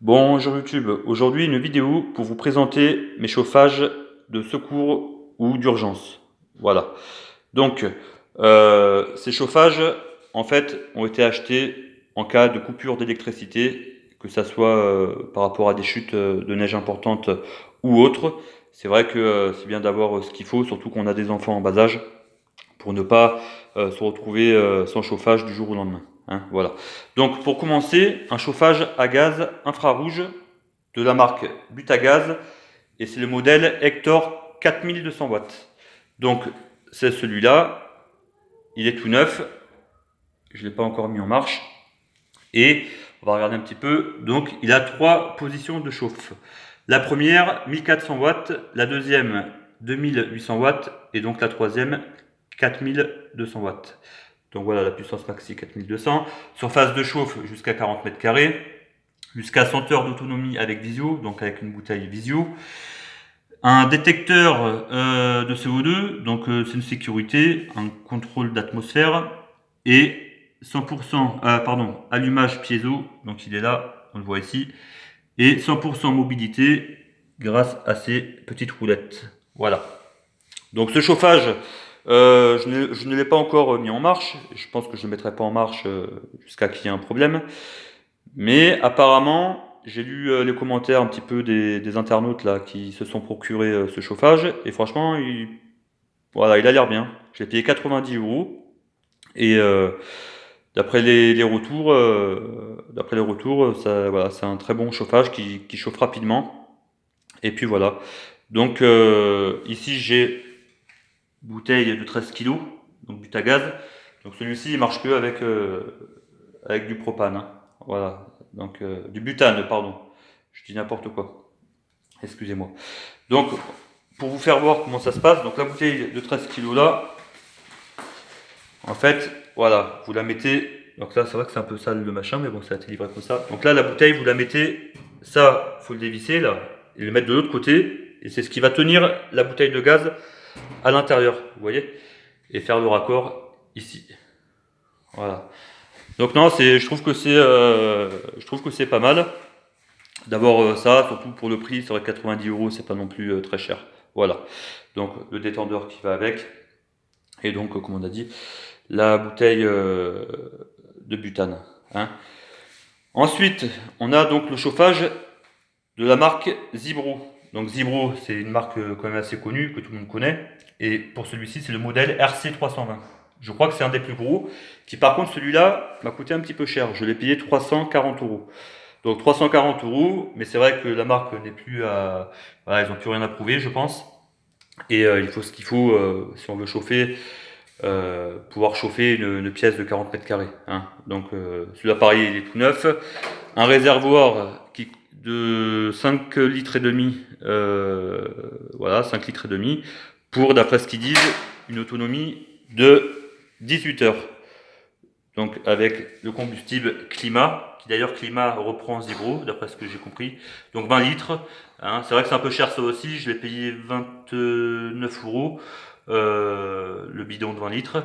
Bonjour YouTube, aujourd'hui une vidéo pour vous présenter mes chauffages de secours ou d'urgence. Voilà. Donc ces chauffages en fait ont été achetés en cas de coupure d'électricité, que ça soit par rapport à des chutes de neige importantes ou autres. C'est vrai que c'est bien d'avoir ce qu'il faut, surtout qu'on a des enfants en bas âge, pour ne pas se retrouver sans chauffage du jour au lendemain. Hein, voilà. Donc pour commencer, un chauffage à gaz infrarouge de la marque Butagaz, et c'est le modèle Hector 4200 watts. Donc c'est celui-là, il est tout neuf, je ne l'ai pas encore mis en marche, et on va regarder un petit peu. Donc il a 3 positions de chauffe. La première 1400 watts, la deuxième 2800 watts, et donc la troisième 4200 watts. Donc voilà, la puissance maxi 4200, surface de chauffe jusqu'à 40 mètres carrés, jusqu'à 100 heures d'autonomie avec visio, donc avec une bouteille visio. Un détecteur de CO2, donc c'est une sécurité, un contrôle d'atmosphère, et 100%, allumage piezo, donc il est là, on le voit ici, et 100% mobilité grâce à ces petites roulettes. Voilà. Donc ce chauffage, je ne l'ai pas encore mis en marche, je pense que je ne le mettrai pas en marche jusqu'à qu'il y ait un problème. Mais apparemment, j'ai lu les commentaires un petit peu des internautes là qui se sont procurés ce chauffage, et franchement, voilà, il a l'air bien. Je l'ai payé 90 € et d'après les retours, ça, voilà, c'est un très bon chauffage qui chauffe rapidement. Et puis voilà. Donc ici j'ai bouteille de 13 kg, donc butagaz. Donc celui-ci il marche que avec du propane. Hein. Voilà. Donc du butane, pardon. Je dis n'importe quoi. Excusez-moi. Donc pour vous faire voir comment ça se passe, donc la bouteille de 13 kg là, en fait, voilà, vous la mettez. Donc là, c'est vrai que c'est un peu sale le machin, mais bon, ça a été livré comme ça. Donc là, la bouteille, vous la mettez. Ça, faut le dévisser là et le mettre de l'autre côté. Et c'est ce qui va tenir la bouteille de gaz à l'intérieur, vous voyez, et faire le raccord ici. Voilà. Donc non, je trouve que c'est pas mal. D'abord ça, surtout pour le prix, c'est vrai que 90 €, c'est pas non plus très cher. Voilà. Donc le détendeur qui va avec, et donc comme on a dit, la bouteille de butane. Hein. Ensuite, on a donc le chauffage de la marque Zibro. Donc Zibro, c'est une marque quand même assez connue, que tout le monde connaît. Et pour celui-ci, c'est le modèle RC320. Je crois que c'est un des plus gros, qui par contre celui-là m'a coûté un petit peu cher. Je l'ai payé 340 €. Donc 340 €, mais c'est vrai que la marque n'est plus à... Voilà, ils n'ont plus rien à prouver, je pense. Et il faut ce qu'il faut si on veut chauffer, pouvoir chauffer une pièce de 40 mètres carrés. Hein. Donc celui-là pareil, il est tout neuf. Un réservoir de 5 litres et demi, voilà, 5 litres et demi, pour, d'après ce qu'ils disent, une autonomie de 18 heures. Donc avec le combustible Climat, qui d'ailleurs Climat reprend Zibro, d'après ce que j'ai compris. Donc 20 litres. Hein. C'est vrai que c'est un peu cher ça aussi, je l'ai payé 29 € le bidon de 20 litres.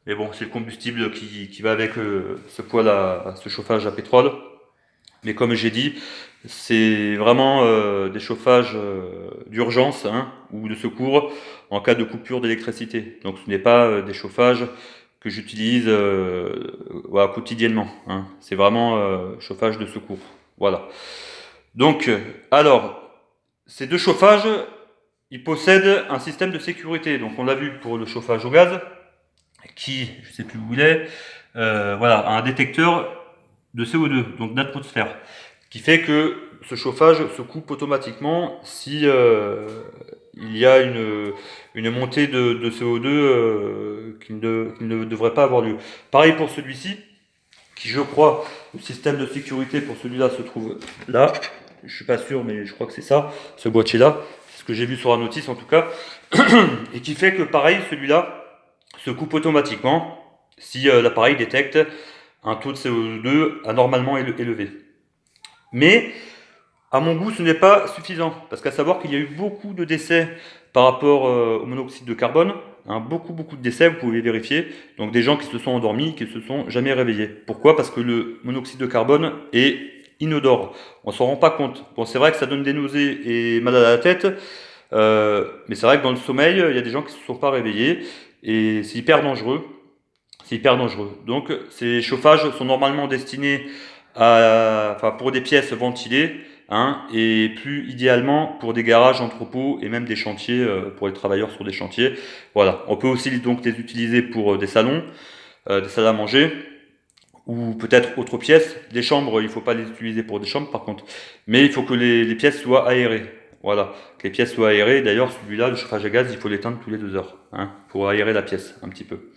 Mais bon, c'est le combustible qui va avec ce poêle ce chauffage à pétrole. Mais comme j'ai dit, c'est vraiment des chauffages d'urgence hein, ou de secours en cas de coupure d'électricité. Donc ce n'est pas des chauffages que j'utilise voilà, quotidiennement. Hein. C'est vraiment chauffage de secours. Voilà. Donc, alors, ces deux chauffages, ils possèdent un système de sécurité. Donc on l'a vu pour le chauffage au gaz, qui, je ne sais plus où il est, voilà, a un détecteur de CO2, donc d'atmosphère, qui fait que ce chauffage se coupe automatiquement si il y a une montée de CO2 qui ne devrait pas avoir lieu. Pareil pour celui-ci, qui je crois, le système de sécurité pour celui-là se trouve là. Je suis pas sûr, mais je crois que c'est ça, ce boîtier-là, c'est ce que j'ai vu sur la notice en tout cas, et qui fait que pareil, celui-là se coupe automatiquement si l'appareil détecte un taux de CO2 anormalement élevé. Mais à mon goût, ce n'est pas suffisant, parce qu'à savoir qu'il y a eu beaucoup de décès par rapport au monoxyde de carbone, hein, beaucoup de décès, vous pouvez vérifier, donc des gens qui se sont endormis, qui ne se sont jamais réveillés. Pourquoi? Parce que le monoxyde de carbone est inodore. On s'en rend pas compte. Bon, c'est vrai que ça donne des nausées et mal à la tête, mais c'est vrai que dans le sommeil, il y a des gens qui ne se sont pas réveillés et c'est hyper dangereux. C'est hyper dangereux. Donc, ces chauffages sont normalement destinés enfin, pour des pièces ventilées, hein, et plus idéalement pour des garages, entrepôts et même des chantiers, pour les travailleurs sur des chantiers. Voilà. On peut aussi donc les utiliser pour des salons, des salles à manger, ou peut-être autres pièces. Les chambres, il ne faut pas les utiliser pour des chambres par contre, mais il faut que les pièces soient aérées. Voilà, que les pièces soient aérées. D'ailleurs, celui-là, le chauffage à gaz, il faut l'éteindre tous les 2 heures, hein, pour aérer la pièce un petit peu.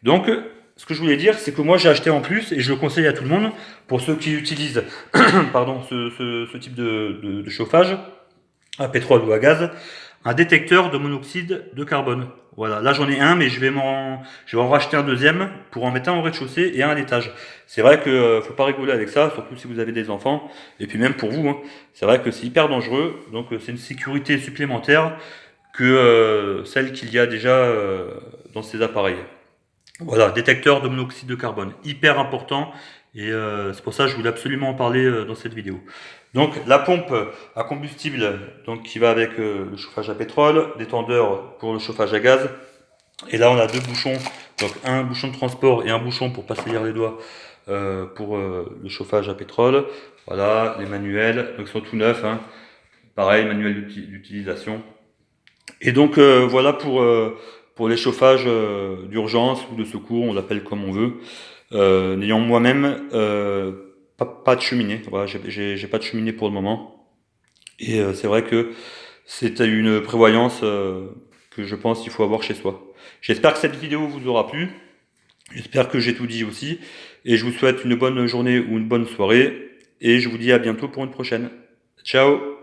Donc, ce que je voulais dire, c'est que moi j'ai acheté en plus, et je le conseille à tout le monde, pour ceux qui utilisent pardon, ce type de chauffage, à pétrole ou à gaz, un détecteur de monoxyde de carbone. Voilà, là j'en ai un, mais je vais en racheter un deuxième pour en mettre un au rez-de-chaussée et un à l'étage. C'est vrai que faut pas rigoler avec ça, surtout si vous avez des enfants, et puis même pour vous, hein. C'est vrai que c'est hyper dangereux, donc c'est une sécurité supplémentaire que celle qu'il y a déjà dans ces appareils. Voilà, détecteur de monoxyde de carbone, hyper important, et c'est pour ça que je voulais absolument en parler dans cette vidéo. Donc la pompe à combustible, donc qui va avec le chauffage à pétrole, détendeur pour le chauffage à gaz, et là on a 2 bouchons, donc un bouchon de transport et un bouchon pour pas se lire les doigts pour le chauffage à pétrole. Voilà, les manuels, donc ils sont tout neufs, hein. Pareil, manuel d'utilisation. Et donc voilà pour les chauffages d'urgence ou de secours, on l'appelle comme on veut. N'ayant moi-même pas de cheminée, voilà, j'ai pas de cheminée pour le moment. Et c'est vrai que c'est une prévoyance que je pense qu'il faut avoir chez soi. J'espère que cette vidéo vous aura plu. J'espère que j'ai tout dit aussi. Et je vous souhaite une bonne journée ou une bonne soirée. Et je vous dis à bientôt pour une prochaine. Ciao!